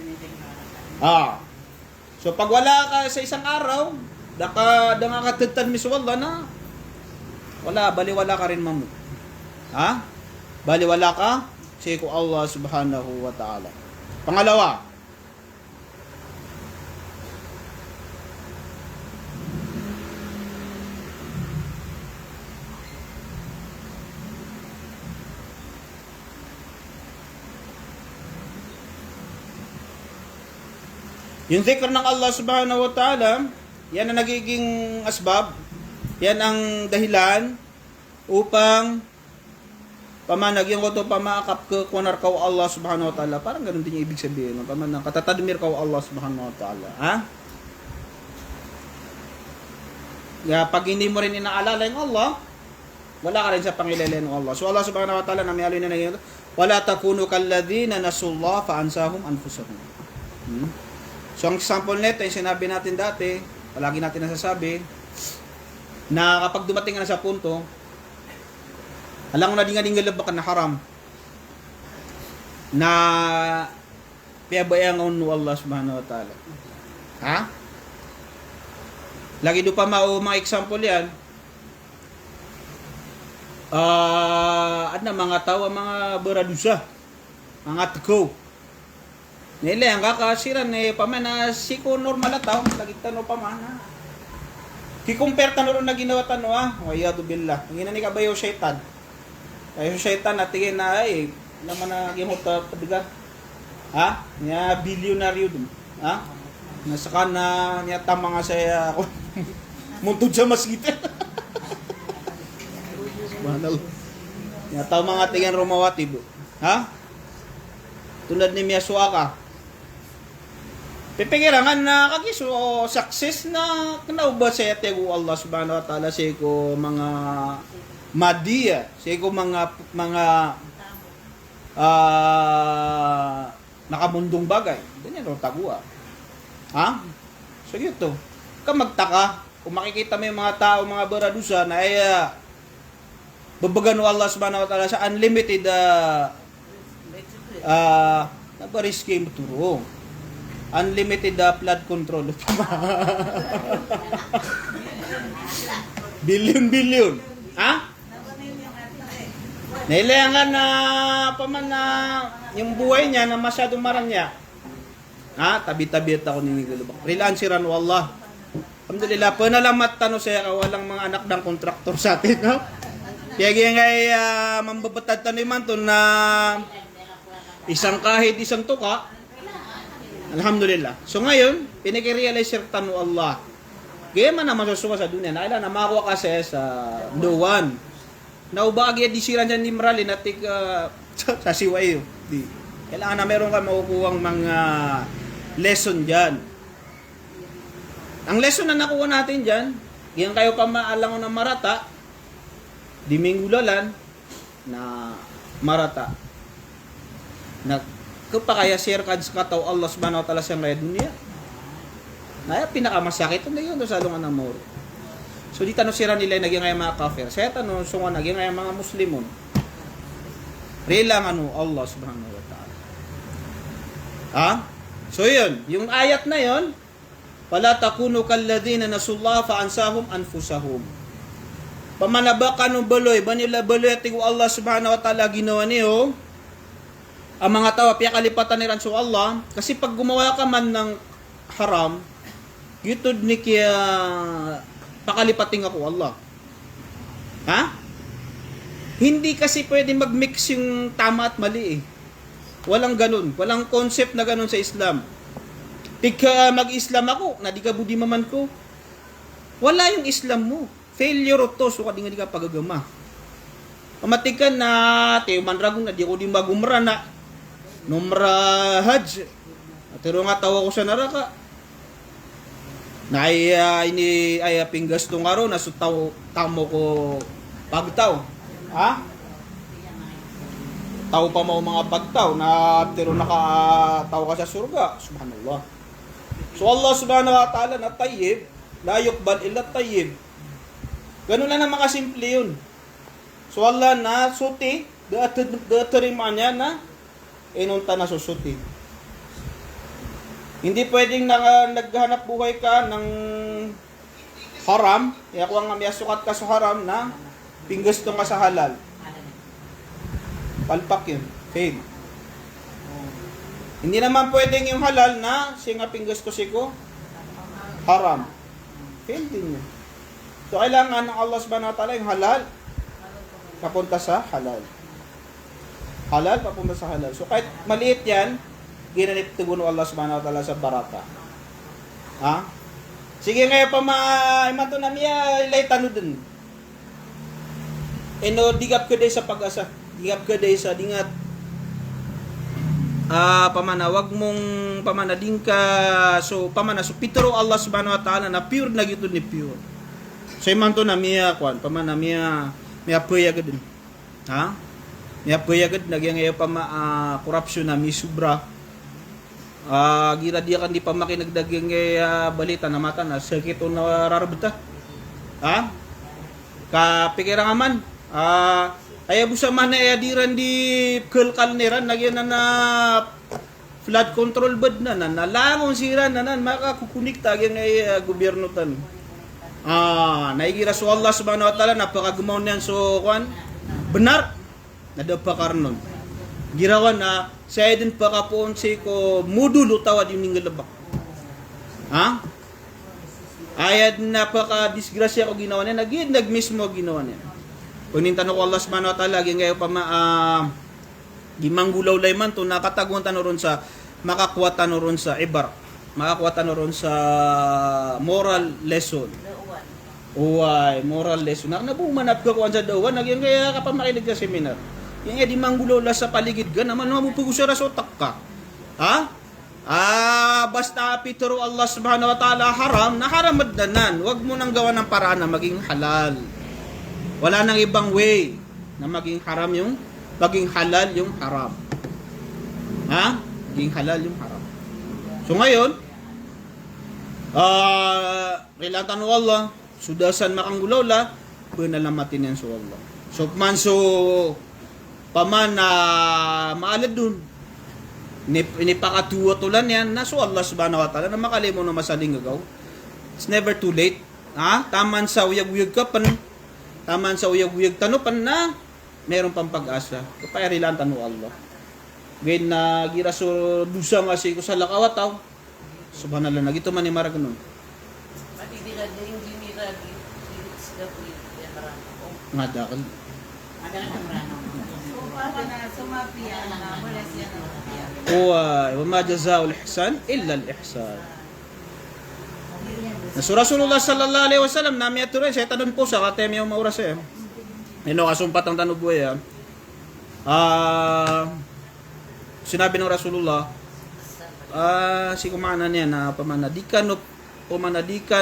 So pag wala ka sa isang araw, Daka katagtan mi sa Allah na wala, baliwala ka rin mamu. Ha? Baliwala ka sa ko Allah subhanahu wa ta'ala. Pangalawa, yung zikr ng Allah subhanahu wa ta'ala, yan ang nagiging asbab, yan ang dahilan upang pamanagyan ko to pamakap ko kunar ka Allah subhanahu wa ta'ala. Parang ganun din yung ibig sabihin. Pamanang katatadmir ka Allah subhanahu wa ta'ala. Ha? Kaya pag hindi mo rin inaalala yung Allah, wala ka rin sa pangilala ng Allah. So Allah subhanahu wa ta'ala na may alin na nagyan, wala takunu kalladhina nasullah fa ansahum anfusahum. So ang example nito, yung sinabi natin dati, palagi natin nasasabi, na kapag dumating ka na sa punto, alam mo na dinga-dingalab ka na haram, na piyabayang unu Allah subhanahu wa ta'ala. Ha? Lagi do pa mga example yan, mga tao, mga beradusa, mga tko, nila ang kakasiran pamana siko normal na tao lagi tano pamana ki-compare tano na ginawa tano wayado billah ang ina ni kabayo syaitan kayo syaitan natingin na naman na gimot padiga niya bilyonaryo dun nasa kana niya tama nga saya muntod sa masjid subhanallah niya tao mga tingin rumawati tulad ni Miyasuaka pipikirangan na kagiso success na kanauba sa yategu Allah subhanahu wa ta'ala sa ko mga madiya sa ko mga nakamundong bagay ganyan ro tagua so yun ka magtaka kung makikita mo yung mga tao mga baradusa na ay babagano Allah subhanahu wa ta'ala sa unlimited nabariske mo turo unlimited flood control billion nailangan na paman na yung buhay niya na masyadong maranya tabi-tabi at ako ninigulubak rilansiran wallah alhamdulillah panalamat tano siya walang mga anak ng kontraktor sa atin kaya ngay mambabatad taniman to na isang kahit isang tuka alhamdulillah. So ngayon, pinikirealize tanu Allah. Kaya man na masusuka sa dunia, na ilan na makuha kasi sa duwan. Naubagi at disiran dyan ni Mrali na sa siwayo. Kailangan na meron ka makukuhang mga lesson dyan. Ang lesson na nakuha natin dyan, yan kayo pa maalangon ng marata, dimingulalan na marata. Kapag kaya share cards ka tao Allah subhanahu wa ta'ala sa mga dunia na pinakamasakit na yun sa lungan ng moro so di tanong sira nila naging nga mga kafir saya tanong sunga naging nga mga muslimon rilang Allah subhanahu wa ta'ala so yun yung ayat na yun wala takunu kalladhina nasullah fa ansahum anfusahum pamanabakan ng baloy banila baloy at Allah subhanahu wa ta'ala ginawa niyo ang mga tao, piya kalipatan ni Ranso Allah, kasi pag gumawa ka man ng haram, yutod ni kaya pakalipating ako Allah. Hindi kasi pwede mag-mix yung tama at mali Walang ganun. Walang concept na ganun sa Islam. Tika mag-Islam ako, na di ka budi maman ko. Wala yung Islam mo. Failure to, so kadinga di ka pagagama. Pamatikan na, tayo manragong na di ko di magumra na, numra hajj atero nga tawa ko sa naraka na ini pinggas tong araw na sutaw tamo ko pagtaw taw pa mo mga pagtaw na atero nakataw ka sa surga subhanallah so Allah subhanahu wa ta'ala na tayyib la yuqbal illa tayyib ganun lang naman kasimple yun so Allah na suti datarima niya na inunta na susuti. Hindi pwedeng naghanap buhay ka ng haram, ya ko nga sukat ka sa haram na pinggusto ka sa halal. Palpak yun. Fail. Hindi naman pwedeng yung halal na siya nga pinggusto ko haram. Fail din yun. So, kailangan ng Allah subhanahu wa ta'ala yung halal papunta sa halal. Halal papunta sa halal. So, kahit maliit yan, ginanip tugon ng Allah subhanahu wa ta'ala sa baraka. Ha? Sige ngayon pa mato na miya, ilay tanod din. Eno, digap ka day sa pag-asa. Digap ka day sa dingat. Pamana, wag mong pamanading ka. So, pamana, so pitero Allah subhanahu wa ta'ala na pure na gito ni pure. So, imanto na miya, kwan, pamana, miya puya ka din. Ha? Miya puya ka din, nagyang ngayon pa korupsyon na mi subra. Gira dia kan di pa makinagdagyang balita na mata na sakit o nararabta. Ha? Kapikira nga man. Ay busa man na adiran di kelkal niran nagyan na flood control bed na nalangon sira na makakukunik tagyang gobyerno tan. Naigira so Allah subhanahu wa ta'ala napakagamaw niyan so kwan benar nadapakarnon. Girawan na saya din pakapoon si ko mudulo tawad yung ningalabak. Ha? Ayad napaka disgrasya ko ginawa niya, nag mismo ginawa niya. Kung nintano ko Allah subhanahu wa ta'ala, ngayon pa gimanggulaw layman to, nakataguan tano ron sa, makakuha tano ron sa ibar, makakuha tano ron sa moral lesson. Uway, moral lesson. Nabumanap ka kuhan sa dawan, nagyan kaya ka pa makinig sa seminar. Yung di manggulo la sa paligid ka naman mapupugusara sa otak ka. Ha? Basta pitero Allah subhanahu wa ta'ala haram, na haram maddanan. Huwag mo nang gawa ng paraan na maging halal. Wala nang ibang way na maging haram yung, maging halal yung haram. Ha? Maging halal yung haram. So ngayon, kailangan ng Allah, sudasan makanggulaw la, benalamatin yan sa Allah. So, paman na maalad dun inipakatuwa tulan yan naso Allah subhanahu wa ta'ala na makalimo na masaling gagaw. It's never too late. Ha? Taman sa uyag-uyag ka pan, taman sa uyag-uyag tano pan na meron pang pag-asa kapay rilan tano Allah gain na gira so dusa nga si ko sa lakawataw subhanallah nagito man ni marag nun matidila din ginira nga dakal وما جزاء الإحسان إلا الإحسان. Rasulullah sallallahu alaihi wasallam nami ature saya tanun po sa katem yung maura sa kasumpat ang tanong buhay. Sinabi ng Rasulullah si kumana niya na pamanadikan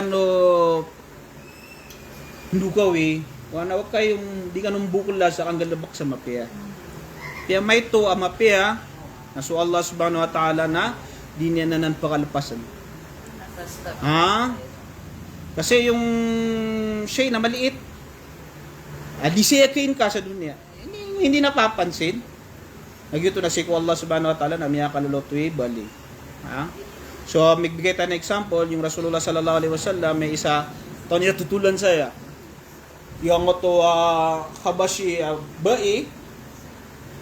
no hindukawi wana wag kayong di ka nung bukula sa kanggalabak sa mapia. Kaya may to mapia na so Allah subhanahu wa ta'ala na di niya nanan pakalapasan. Kasi yung siya na maliit, di siya kain ka sa dunya. Hindi napapansin. Nagyuto na si ko Allah subhanahu wa ta'ala na miya kalulutoy bali. So, magbigay tayo na example, yung Rasulullah sallallahu alaihi wasallam, may isa, ito niya tutulan saya. Yung ito, Habashi, Bai,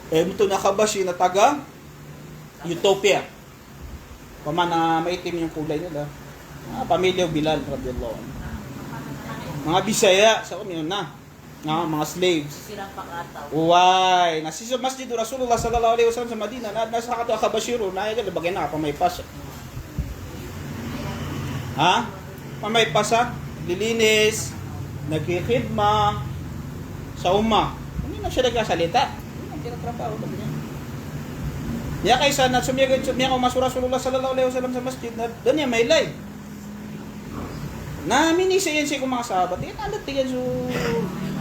ito na Habashi na taga, Utopia. Pamana maitim yung kulay nila. Pamilya Bilal, radiyallahu anhu. Mga Bisaya, sa kami yun na. Mga slaves. Silang pakataw. Uway. Nasi sa masjid Rasulullah sallallahu alaihi wasallam sa Madina, nasa kato Habashiro, naayag na bagay na, pamaypas. Pamaypas lilinis, nagkikidma, sa umma. Hindi na siya nagkasalita. Hindi na trabaho. Niya kaysa na sumiyagad ko masura Rasulullah sallallahu alaihi wasallam sa masjid na doon niya may live. Na minisa yan siya kung mga sahabat. Alat yan so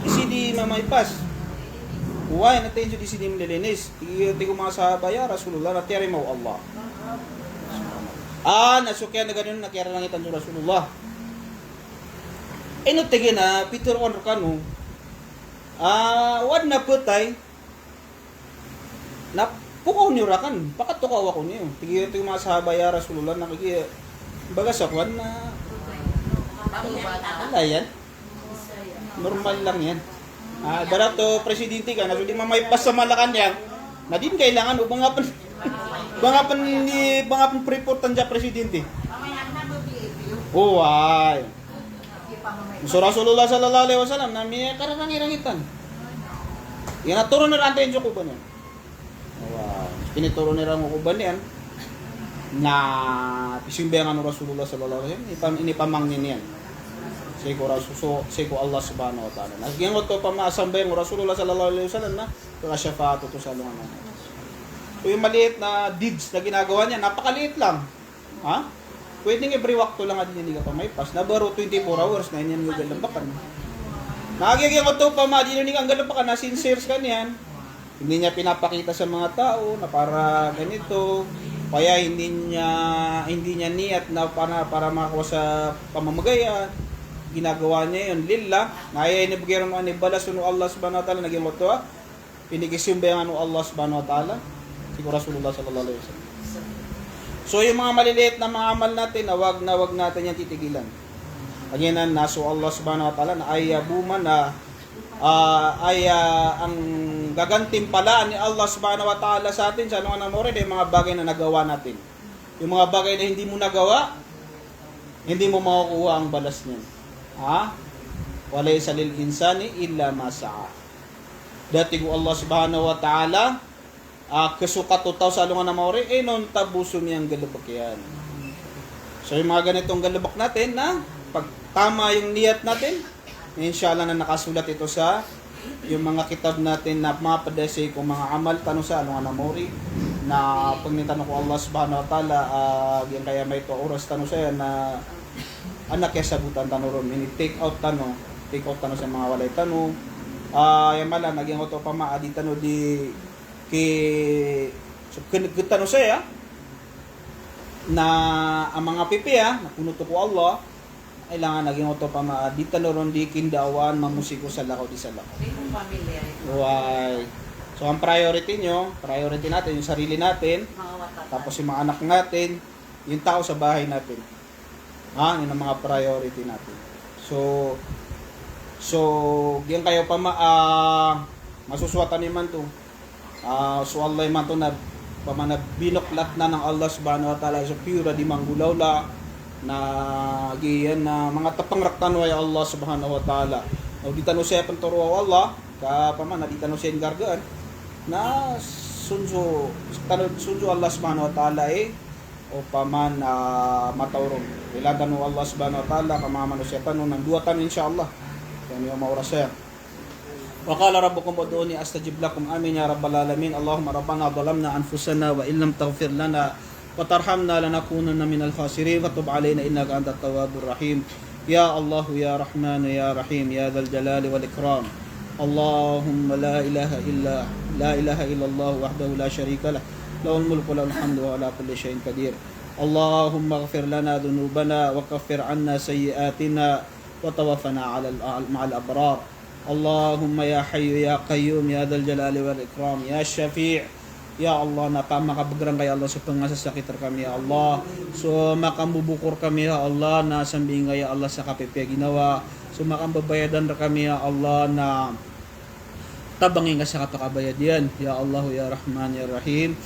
isidi mamaypas. Huwag natin so isidi malilinis. Tigil ko mga sahabat ya Rasulullah natiyari mo Allah. Nasukyan na ganun nakiyara lang itan so Rasulullah. Tigil na Peter on kanu. Wad na putay. Pukaw niyo rakan, pakatukaw ako niyo. Tigil ito yung mga sahabay ya Rasulullah nakikita. Baga sa kwan na Wala yan. Normal lang yan. Barato, presidente ka, nasuli mamaypas sa Malacanang, na din kailangan o bangapan preportan dyan presidente. Oh, ay. So Rasulullah sallallahu alaihi wasallam na may kararang-irangitan. Yan naturo na rin yung kuban yan. Wow. Pinituro na rin yung kuban yan na pisimbayan ng Rasulullah sallallahu alaihi wasallam. Inipamangin yan. Siko Allah subhanahu wa ta'ala. Nagyan ko pa maasambay ng Rasulullah sallallahu alaihi wasallam na kasyafato to sa lungan natin. So yung maliit na deeds na ginagawa niya, napakaliit lang. Ha? Pwedeng every wakto lang at hindi ka pa may pass. Nabaro 24 hours na yan yung galabakan. Nakagiging ko to pa madinig ang galabakan na sincere ka niyan. Hindi niya pinapakita sa mga tao na para ganito. Kaya hindi niya niyat na para makakuha sa pamamagayan. Ginagawa niya yun lillah. Naya inibigyan mo ani balas no Allah subhanahu wa ta'ala naging moto. Pinigisimbayan no Allah subhanahu wa ta'ala. Siguro Rasulullah sallallahu alaihi wasallam. So yung mga maliliit na mga amal natin, wag natin yan titigilan. Ganyan na so Allah subhanahu wa ta'ala na buman na ang gagantimpalaan ni Allah subhanahu wa ta'ala sa atin sa anong namore yung mga bagay na nagawa natin. Yung mga bagay na hindi mo nagawa, hindi mo makukuha ang balas niyan. Walaysa lil insani illa ma sa'a. Dati ko Allah subhanahu wa ta'ala kasukat utaw sa alungan na maori, non tabuso niyang galabak yan. So yung mga ganitong galabak natin na pag tama yung niyat natin, inshallah na nakasulat ito sa yung mga kitab natin na mapadesay kung mga amal tanong sa alungan na maori na pag nitanong ko Allah subhanahu wa ta'ala yan kaya may ito oras tanong siya na anak kaya sagutan tanong ron, take out tanong sa mga walay tanong yan mala, naging ito pa maadi tanong di so tanong siya na ang mga pipi na punuto ko Allah kailangan naging oto pa di tanoron di kindawan mamusiko sa lakaw di sa lakaw. Why? So ang priority natin yung sarili natin, tapos yung mga anak natin, yung tao sa bahay natin. Yun ang mga priority natin. So yan kayo pa masuswatan naman to. So Allah man to na binuklat na ng Allah subhanahu wa ta'ala sa pura di manggulawla na giyan na mga tapang raktan wa Allah subhanahu wa ta'ala. O di tanong siya panturo Allah ka paman na di tanong siya gargaan na sunso Allah subhanahu wa ta'ala o paman matawrong. Ila tanong Allah subhanahu wa ta'ala kamamano siya tanong ng dua tanong insyaallah. Yan yung maura siya. وقال ربكم ادعوني استجب لكم امين يا رب العالمين اللهم ربنا ظلمنا انفسنا وان لم تغفر لنا وترحمنا لنكونن من الخاسرين وتب علينا انك انت التواب الرحيم يا الله يا رحمن يا رحيم يا ذا الجلال والاكرام اللهم لا اله الا الله وحده لا شريك له له الملك وله الحمد وعلى كل شيء قدير اللهم اغفر لنا ذنوبنا وكفر عنا سيئاتنا وتوفنا مع الابرار اللهم يا حي يا قيوم يا ذا الجلال والإكرام يا شفيع يا الله napamakabagrang kay Allah sa pangasasakit kami ya Allah so makambubukur kami ya Allah na sambing ya Allah sa kapipya ginawa so makambabayadan kami ya Allah na tabangin ka sa kapakabayad yan ya Allah ya Rahman ya Rahim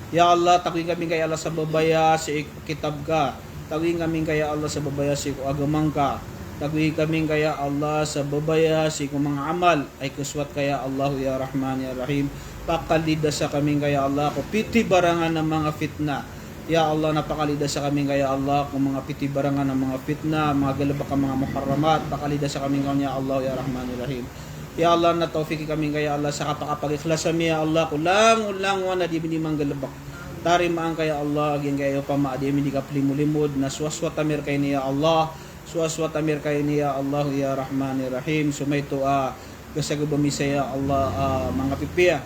ya Allah takwin kami kay Allah sa babaya sa kitab ka takwin kami kay Allah sa babaya sa agamang ka Tagwi kami kaya Allah sa babaya si mga amal ay kuswat kaya Allah ya Rahman ya Rahim pakalida sa kami kaya Allah ko piti barangan ng mga fitna ya Allah napakalida sa kami kaya Allah kung mga piti barangan ng mga fitna mga galabak mga muharramat pakalida sa kami kanya Allah ya Rahman ya Rahim ya Allah na tawfiki kami kaya Allah sa kapag-ikhlas kami ya Allah kulang wa na di binimang galabak tari maang kaya Allah aging kaya pa maadi mi di kaplimulimod na swaswat amir kay niya Allah suaswat amir kay niya Allah ya Rahman ya Rahim sumayto gasagubami saya Allah mga pipiya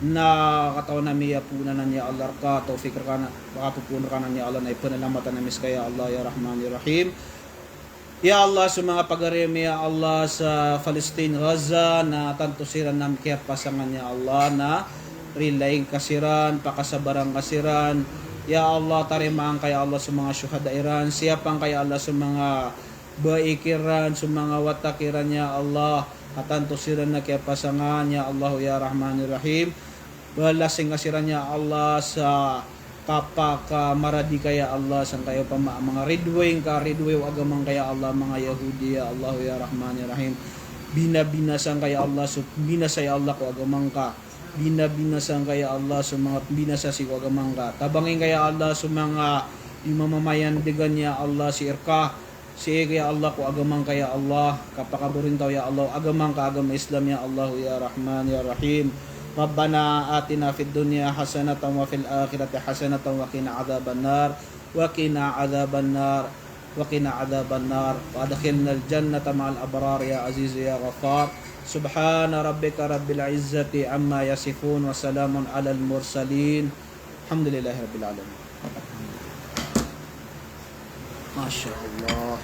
na katawan na miya puna na niya Allah ka tawfik ka na makapupuna ka na niya Allah na ipanalamat na mis kaya Allah ya Rahman ya Rahim ya Allah sa mga pagaremi ya Allah sa Palestine Gaza na tanto siran nam kaya pasangan niya Allah na rilaying kasiran pakasabarang kasiran ya Allah tarimaan kaya Allah sa mga syuhada Iran siya pang kaya Allah sa mga baikiran sa mga watakiran ya Allah, atanto siran na kaya pasangan ya Allah ya Rahmanir Rahim, balasing asiran ya Allah sa kapaka maradi kaya Allah sang kayo pa mga ridwing agamang kaya Allah mga Yahudi ya Allah ya Rahmanir Rahim, binabinasang kaya Allah so binasa ya Allah ko agamang ka, binabinasang kaya Allah sa mga binasa si ko agamang ka, tabangin kaya Allah sa mga imamamayandigan ya Allah si Irka si kaya Allah ko agamang kaya Allah kapakaburin tao ya Allah agamang ka agam Islam ya Allah ya Rahman ya Rahim. Rabbana atina fid dunya hasanatan wa fil akhirati hasanatan wa qina adzabannar wa qina adzabannar wa qina adzabannar wa adkhilnal jannata ma'al abrar ya aziz ya ghaffar. Subhana rabbika rabbil izzati amma yasifun wa salamun alal mursalin. Alhamdulillahi rabbil alamin. Masya Allah.